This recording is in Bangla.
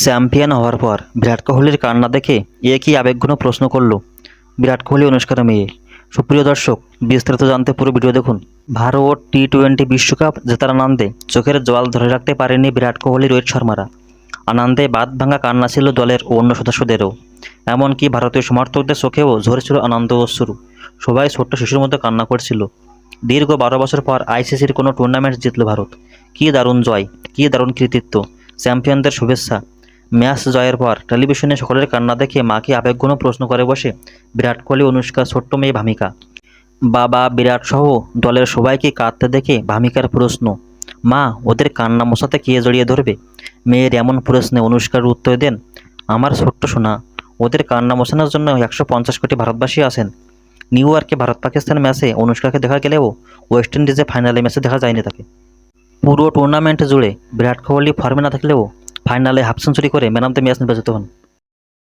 চ্যাম্পিয়ন হওয়ার পর বিরাট কোহলির কান্না দেখে কি আবেগঘন প্রশ্ন করল বিরাট কোহলি অনুষ্কার মেয়ে। সুপ্রিয় দর্শক, বিস্তারিত জানতে পুরো ভিডিও দেখুন। ভারত টি-20 বিশ্বকাপ জেতার আনন্দে চোখের জল ধরে রাখতে পারেনি বিরাট কোহলি, রোহিত শর্মারা। আনন্দে বাঁধ ভাঙা কান্না ছিল দলের অন্য সদস্যদেরও, এমনকি ভারতীয় সমর্থকদের চোখেও ঝরেছিল আনন্দ অশ্রু। সবাই ছোট্ট শিশুর মতো কান্না করছিল। দীর্ঘ 12 বছর পর আইসিসির কোনো টুর্নামেন্ট জিতল ভারত। কী দারুণ জয়, কী দারুণ কৃতিত্ব! চ্যাম্পিয়নদের শুভেচ্ছা। ম্যাচ জয়ের পর টেলিভিশনে সকলের কান্না দেখে মাকে আবেগঘন প্রশ্ন করে বসে বিরাট কোহলি, অনুষ্কা, ছোট্ট মেয়ে ভামিকা। বাবা বিরাট সহ দলের সবাইকে কাঁদতে দেখে ভামিকার প্রশ্ন, মা, ওদের কান্না মোছাতে কে জড়িয়ে ধরবে? মেয়ের এমন প্রশ্নে অনুষ্কার উত্তর দেন, আমার ছোট্ট সোনা, ওদের কান্না মোছানোর জন্য 150 কোটি ভারতবাসী আছেন। নিউ ইয়র্কে ভারত পাকিস্তান ম্যাচে অনুষ্কাকে দেখা গেলেও ওয়েস্ট ইন্ডিজে ফাইনালে ম্যাচে দেখা যায়নি তাকে। পুরো টুর্নামেন্ট জুড়ে বিরাট কোহলি ফর্মে না থাকলেও ফাইনালে হাফ সেঞ্চুরি করে ম্যান অফ দ্য ম্যাচ নির্বাচিত হন।